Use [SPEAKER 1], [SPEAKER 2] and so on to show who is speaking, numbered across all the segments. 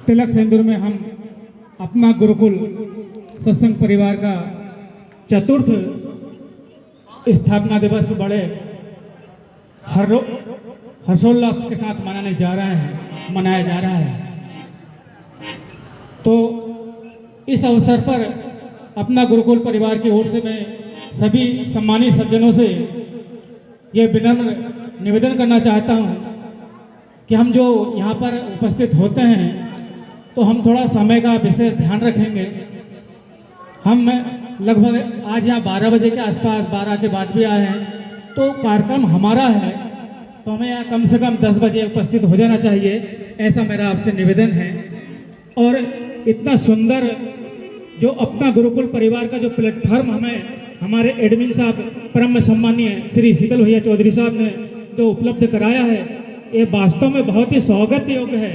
[SPEAKER 1] तिलक सिंदूर में हम अपना गुरुकुल सत्संग परिवार का चतुर्थ स्थापना दिवस बड़े हर्षोल्लास के साथ मनाया जा रहा है। तो इस अवसर पर अपना गुरुकुल परिवार की ओर से मैं सभी सम्मानित सज्जनों से ये विनम्र निवेदन करना चाहता हूँ कि हम जो यहाँ पर उपस्थित होते हैं तो हम थोड़ा समय का विशेष ध्यान रखेंगे। हम लगभग आज यहाँ 12 बजे के आसपास 12 के बाद भी आए हैं, तो कार्यक्रम हमारा है तो हमें यहाँ कम से कम 10 बजे उपस्थित हो जाना चाहिए, ऐसा मेरा आपसे निवेदन है। और इतना सुंदर जो अपना गुरुकुल परिवार का जो प्लेटफॉर्म हमें हमारे एडमिन साहब परम सम्मानीय श्री शीतल भैया चौधरी साहब ने जो उपलब्ध कराया है, ये वास्तव में बहुत ही स्वागत योग्य है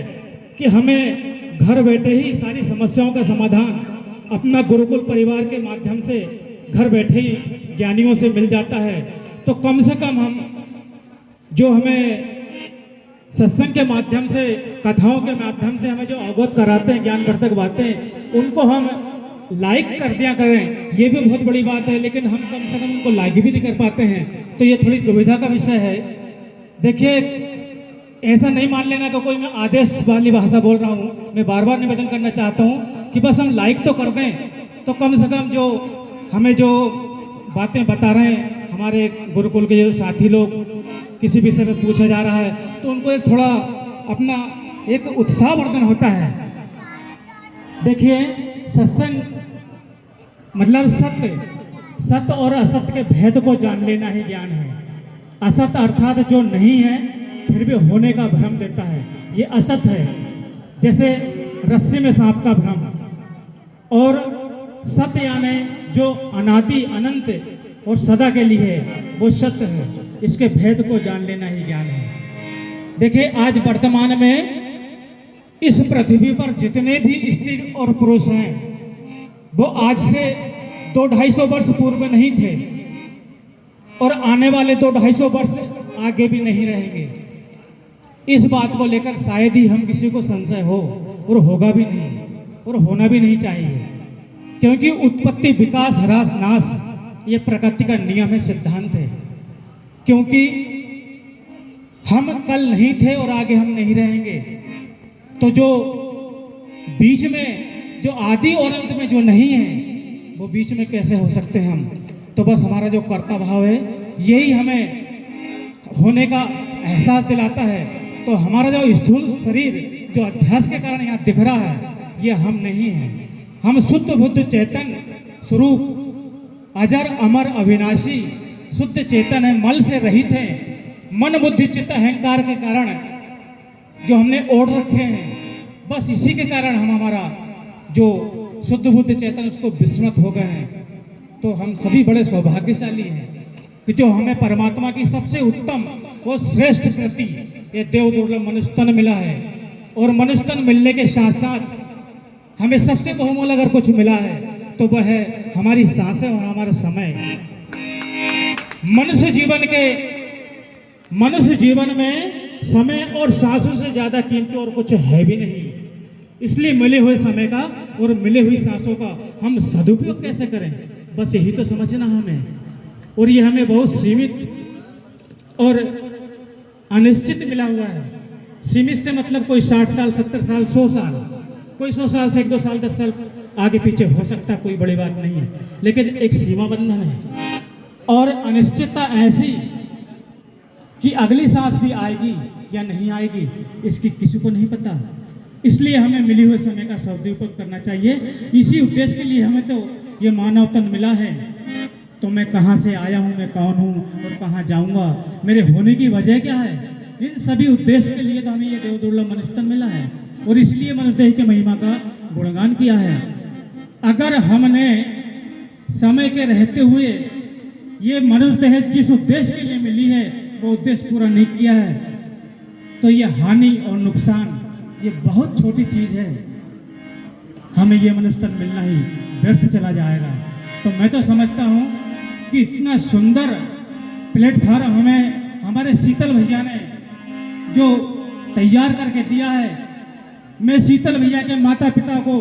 [SPEAKER 1] कि हमें घर बैठे ही सारी समस्याओं का समाधान अपना गुरुकुल परिवार के माध्यम से घर बैठे ही ज्ञानियों से मिल जाता है। तो कम से कम हम जो हमें सत्संग के माध्यम से, कथाओं के माध्यम से हमें जो अवगत कराते हैं, ज्ञानवर्धक बातें, उनको हम लाइक कर दिया करें, ये भी बहुत बड़ी बात है। लेकिन हम कम से कम उनको लाइक भी नहीं कर पाते हैं, तो ये थोड़ी दुविधा का विषय है। देखिए, ऐसा नहीं मान लेना कि कोई मैं आदेश वाली भाषा बोल रहा हूँ। मैं बार बार निवेदन करना चाहता हूँ कि बस हम लाइक तो कर दें, तो कम से कम जो हमें जो बातें बता रहे हैं हमारे गुरुकुल के जो साथी लोग, किसी विषय में पूछा जा रहा है तो उनको एक थोड़ा अपना एक उत्साहवर्धन होता है। देखिए, सत्संग मतलब सत्य और असत्य के भेद को जान लेना ही ज्ञान है। असत्य अर्थात जो नहीं है फिर भी होने का भ्रम देता है, ये असत्य है। जैसे रस्सी में सांप का भ्रम। और सत्य यानी जो अनादि अनंत और सदा के लिए है, वो सत्य है। इसके भेद को जान लेना ही ज्ञान है। देखिए, आज वर्तमान में इस पृथ्वी पर जितने भी स्त्री और पुरुष हैं, वो आज से 200-250 वर्ष पूर्व नहीं थे और आने वाले 200-250 वर्ष आगे भी नहीं रहेंगे। इस बात को लेकर शायद ही हम किसी को संशय हो, और होगा भी नहीं और होना भी नहीं चाहिए, क्योंकि उत्पत्ति, विकास, ह्रास, नाश ये प्रकृति का नियम है, सिद्धांत है। क्योंकि हम कल नहीं थे और आगे हम नहीं रहेंगे, तो जो बीच में जो आदि और अंत में जो नहीं है वो बीच में कैसे हो सकते हैं हम। तो बस हमारा जो कर्ता भाव है यही हमें होने का एहसास दिलाता है। तो हमारा जो स्थूल शरीर जो अध्यास के कारण यहाँ दिख रहा है, ये हम नहीं हैं। हम शुद्ध बुद्ध चेतन स्वरूप, अजर अमर अविनाशी शुद्ध चेतन है, मल से रहित है। मन बुद्धि चित्त अहंकार के कारण जो हमने ओढ़ रखे हैं, बस इसी के कारण हम हमारा जो शुद्ध बुद्ध चेतन उसको विस्मृत हो गए हैं। तो हम सभी बड़े सौभाग्यशाली हैं कि जो हमें परमात्मा की सबसे उत्तम वो श्रेष्ठ कृति, ये देव दुर्लभ मनुष्य तन मिला है। और मनुष्य तन मिलने के साथ साथ हमें सबसे बहुमूल्य अगर कुछ मिला है तो वह है हमारी सांसें और हमारा समय। मनुष्य जीवन में समय और सांसों से ज्यादा कीमती और कुछ है भी नहीं। इसलिए मिले हुए समय का और मिले हुई सांसों का हम सदुपयोग कैसे करें, बस यही तो समझना हमें। और ये हमें बहुत सीमित और अनिश्चित मिला हुआ है। सीमित से मतलब कोई 60 साल, 70 साल, 100 साल, कोई 100 साल से 1-2 साल, 10 साल आगे पीछे हो सकता, कोई बड़ी बात नहीं है। लेकिन एक सीमा बंधन है और अनिश्चितता ऐसी कि अगली सांस भी आएगी या नहीं आएगी, इसकी किसी को नहीं पता। इसलिए हमें मिली हुए समय का सदुपयोग करना चाहिए। इसी उद्देश्य के लिए हमें तो ये मानव तन मिला है। तो मैं कहाँ से आया हूँ, मैं कौन हूँ और कहाँ जाऊँगा, मेरे होने की वजह क्या है, इन सभी उद्देश्य के लिए तो हमें ये देव दुर्लभ मनुष्य तन मिला है। और इसलिए मनुष्य देह की महिमा का गुणगान किया है। अगर हमने समय के रहते हुए ये मनुष्य देह जिस उद्देश्य के लिए मिली है वो उद्देश्य पूरा नहीं किया है, तो ये हानि और नुकसान ये बहुत छोटी चीज है। हमें ये मनुष्य तन मिलना ही व्यर्थ चला जाएगा। तो मैं तो समझता हूँ कि इतना सुंदर प्लेटफॉर्म हमें हमारे शीतल भैया ने जो तैयार करके दिया है, मैं शीतल भैया के माता पिता को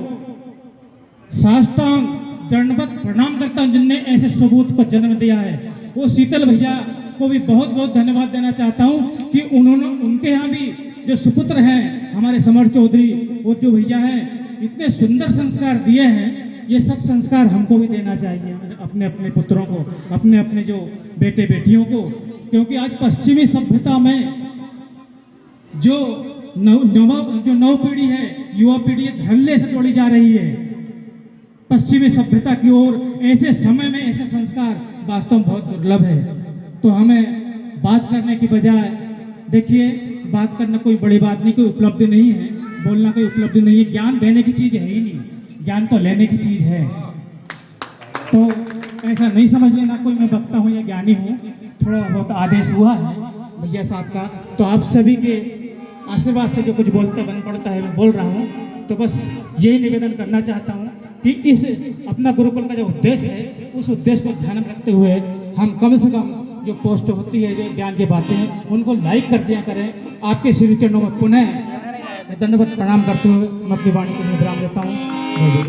[SPEAKER 1] साष्टांग दंडवत प्रणाम करता हूं जिनने ऐसे सबूत को जन्म दिया है। वो शीतल भैया को भी बहुत बहुत धन्यवाद देना चाहता हूं कि उन्होंने उनके यहाँ भी जो सुपुत्र हैं हमारे समर चौधरी और जो भैया हैं इतने सुंदर संस्कार दिए हैं। ये सब संस्कार हमको भी देना चाहिए अपने अपने पुत्रों को, अपने अपने जो बेटे बेटियों को, क्योंकि आज पश्चिमी सभ्यता में जो नव पीढ़ी है, युवा पीढ़ी धल्ले से जोड़ी जा रही है पश्चिमी सभ्यता की ओर। ऐसे समय में ऐसे संस्कार वास्तव में बहुत दुर्लभ है। तो हमें बात करने की बजाय, देखिए बात करना कोई बड़ी बात नहीं, कोई उपलब्धि नहीं है, बोलना कोई उपलब्धि नहीं है, ज्ञान देने की चीज है ही नहीं, ज्ञान तो लेने की चीज है। तो ऐसा नहीं समझ लेना कोई मैं वक्ता हूँ या ज्ञानी हूँ, थोड़ा बहुत आदेश हुआ है भैया साहब का, तो आप सभी के आशीर्वाद से जो कुछ बोलते बन पड़ता है मैं बोल रहा हूँ। तो बस यही निवेदन करना चाहता हूँ कि इस अपना गुरुकुल का जो उद्देश्य है उस उद्देश्य को ध्यान में रखते हुए हम कम से कम जो पोस्ट होती है, जो ज्ञान की बातें हैं उनको लाइक कर दिया करें। आपके श्री चरणों में पुनः दंडवत प्रणाम करते हुए मैं अपनी वाणी को विराम देता हूँ।